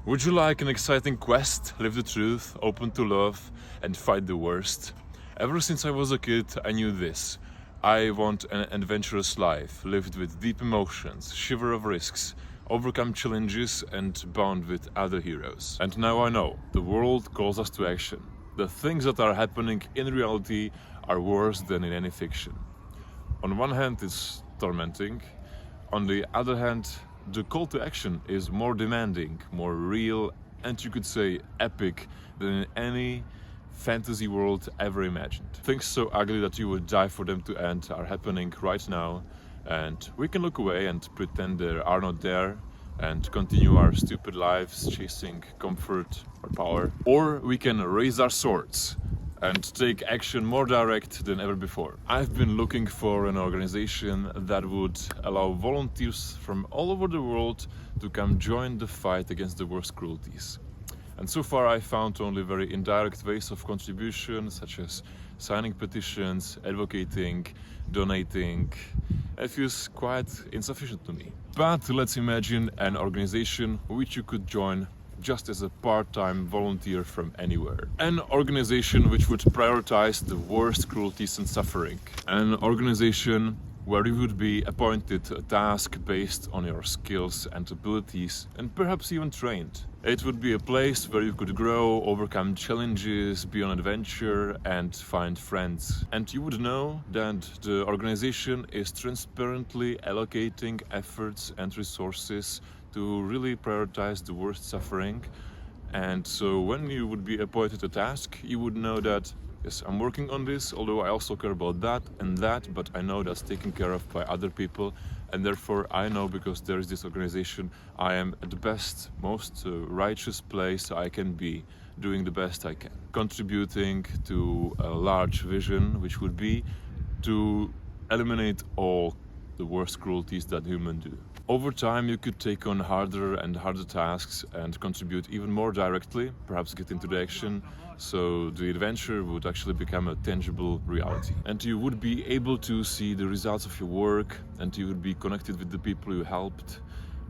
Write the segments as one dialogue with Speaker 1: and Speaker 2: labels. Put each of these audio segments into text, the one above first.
Speaker 1: Would you like an exciting quest, live the truth, open to love, and fight the worst? Ever since I was a kid, I knew this. I want an adventurous life, lived with deep emotions, shiver of risks, overcome challenges, and bond with other heroes. And now I know, the world calls us to action. The things that are happening in reality are worse than in any fiction. On one hand, it's tormenting. On the other hand, the call to action is more demanding, more real, and you could say epic than in any fantasy world ever imagined. Things so ugly that you would die for them to end are happening right now, and we can look away and pretend they are not there and continue our stupid lives chasing comfort or power. Or we can raise our swords and take action more direct than ever before. I've been looking for an organization that would allow volunteers from all over the world to come join the fight against the worst cruelties. And so far I found only very indirect ways of contribution, such as signing petitions, advocating, donating. It feels quite insufficient to me. But let's imagine an organization which you could join just as a part-time volunteer from anywhere. An organization which would prioritize the worst cruelties and suffering. An organization where you would be appointed a task based on your skills and abilities, and perhaps even trained. It would be a place where you could grow, overcome challenges, be on adventure, and find friends. And you would know that the organization is transparently allocating efforts and resources to really prioritize the worst suffering. And so when you would be appointed a task, you would know that, yes, I'm working on this, although I also care about that and that, but I know that's taken care of by other people, and therefore I know, because there is this organization, I am at the best, most righteous place I can be, doing the best I can, contributing to a large vision, which would be to eliminate all the worst cruelties that humans do. Over time, you could take on harder and harder tasks and contribute even more directly, perhaps get into the action, so the adventure would actually become a tangible reality. And you would be able to see the results of your work, and you would be connected with the people you helped.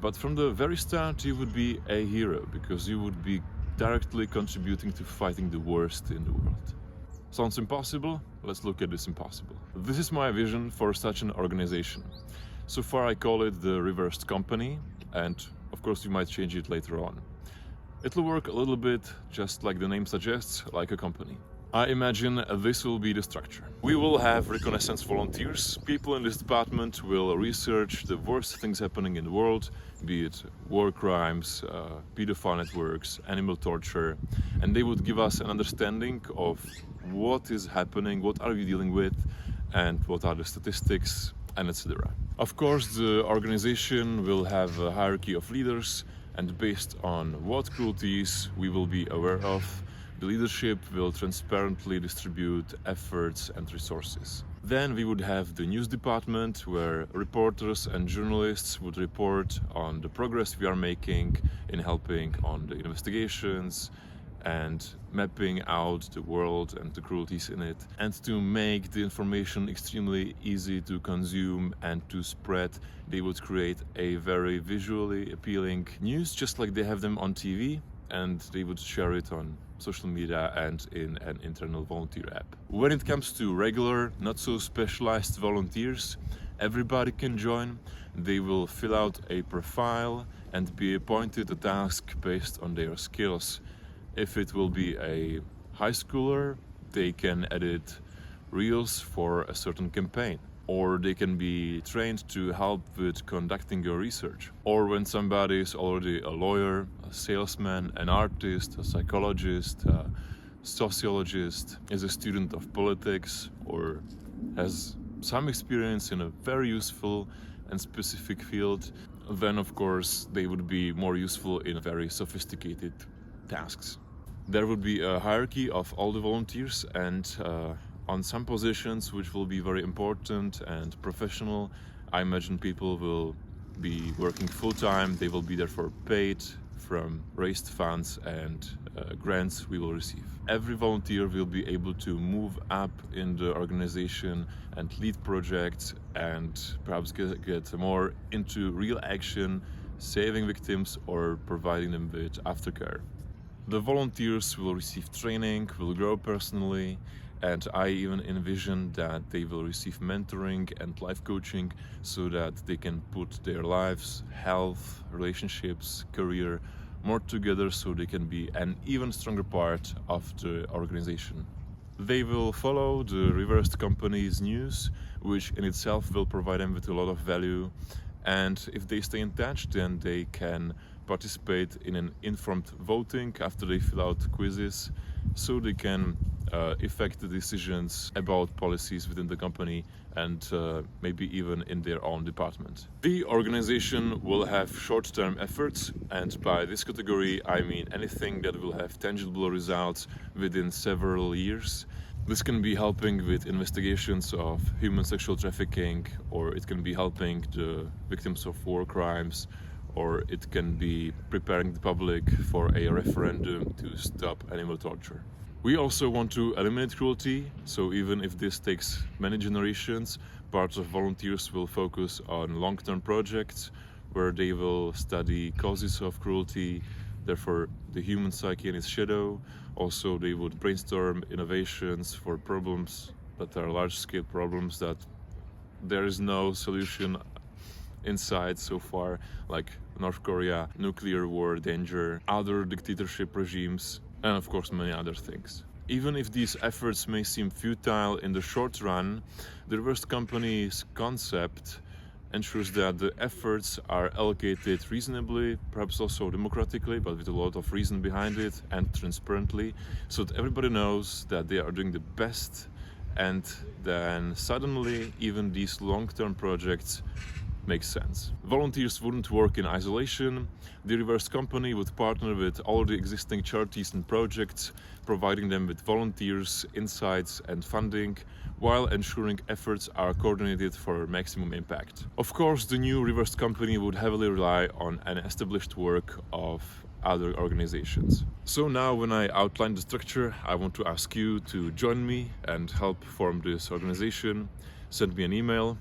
Speaker 1: But from the very start, you would be a hero, because you would be directly contributing to fighting the worst in the world. Sounds impossible? Let's look at this impossible. This is my vision for such an organization. So far I call it the reversed company, and of course you might change it later on. It'll work a little bit just like the name suggests, like a company. I imagine this will be the structure. We will have reconnaissance volunteers. People in this department will research the worst things happening in the world, be it war crimes, pedophile networks, animal torture, and they would give us an understanding of what is happening, what are we dealing with, and what are the statistics, and etc. Of course, the organization will have a hierarchy of leaders, and based on what cruelties we will be aware of, the leadership will transparently distribute efforts and resources. Then we would have the news department, where reporters and journalists would report on the progress we are making in helping on the investigations and mapping out the world and the cruelties in it, and to make the information extremely easy to consume and to spread, they would create a very visually appealing news, just like they have them on TV, and they would share it on social media and in an internal volunteer app. When it comes to regular, not so specialized volunteers, everybody can join. They will fill out a profile and be appointed a task based on their skills. If it will be a high schooler, they can edit reels for a certain campaign, or they can be trained to help with conducting your research. Or when somebody is already a lawyer, a salesman, an artist, a psychologist, a sociologist, is a student of politics, or has some experience in a very useful and specific field, then of course they would be more useful in very sophisticated tasks. There would be a hierarchy of all the volunteers, and on some positions which will be very important and professional, I imagine people will be working full-time. They will be there for paid from raised funds and grants we will receive. Every volunteer will be able to move up in the organization and lead projects, and perhaps get more into real action saving victims or providing them with aftercare. The volunteers will receive training, will grow personally, and I even envision that they will receive mentoring and life coaching so that they can put their lives, health, relationships, career more together so they can be an even stronger part of the organization. They will follow the reversed company's news, which in itself will provide them with a lot of value. And if they stay in touch, then they can participate in an informed voting after they fill out quizzes, so they can affect the decisions about policies within the company and maybe even in their own department. The organization will have short-term efforts, and by this category I mean anything that will have tangible results within several years. This can be helping with investigations of human sexual trafficking, or it can be helping the victims of war crimes, or it can be preparing the public for a referendum to stop animal torture. We also want to eliminate cruelty, so even if this takes many generations, parts of volunteers will focus on long-term projects where they will study causes of cruelty, therefore the human psyche and its shadow. Also, they would brainstorm innovations for problems that are large-scale problems that there is no solution inside so far, like North Korea, nuclear war danger, other dictatorship regimes, and of course many other things. Even if these efforts may seem futile in the short run, the reversed company's concept ensures that the efforts are allocated reasonably, perhaps also democratically, but with a lot of reason behind it, and transparently, so that everybody knows that they are doing the best, and then suddenly even these long-term projects makes sense. Volunteers wouldn't work in isolation. The reverse company would partner with all the existing charities and projects, providing them with volunteers, insights and funding, while ensuring efforts are coordinated for maximum impact. Of course, the new reverse company would heavily rely on an established work of other organizations. So now, when I outline the structure, I want to ask you to join me and help form this organization. Send me an email.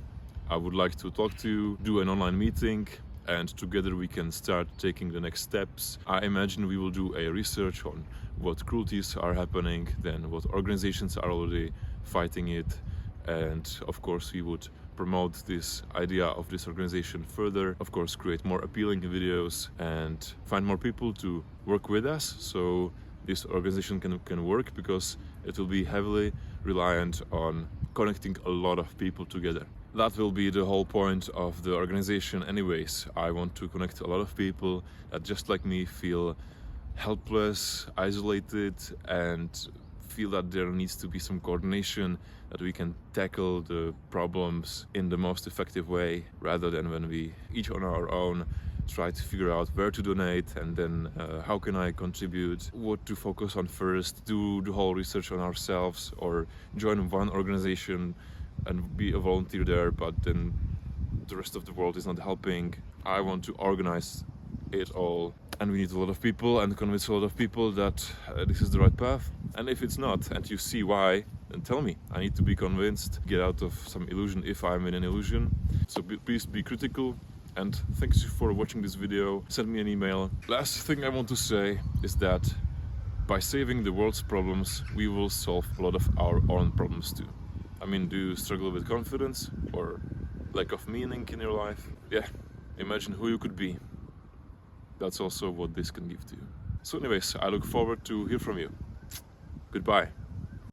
Speaker 1: I would like to talk to you, do an online meeting, and together we can start taking the next steps. I imagine we will do a research on what cruelties are happening, then what organizations are already fighting it, and of course we would promote this idea of this organization further, of course create more appealing videos and find more people to work with us so this organization can work, because it will be heavily reliant on connecting a lot of people together. That will be the whole point of the organization anyways. I want to connect a lot of people that, just like me, feel helpless, isolated, and feel that there needs to be some coordination, that we can tackle the problems in the most effective way, rather than when we each on our own try to figure out where to donate and then how can I contribute, what to focus on first, do the whole research on ourselves, or join one organization and be a volunteer there, but then the rest of the world is not helping. I want to organize it all, and we need a lot of people and convince a lot of people that this is the right path. And if it's not, and you see why, then tell me. I need to be convinced, get out of some illusion if I'm in an illusion. So please be critical, and thanks for watching this video. Send me an email. Last thing I want to say is that by saving the world's problems, we will solve a lot of our own problems too. I mean, do you struggle with confidence or lack of meaning in your life? Yeah, imagine who you could be. That's also what this can give to you. So anyways, I look forward to hear from you. Goodbye.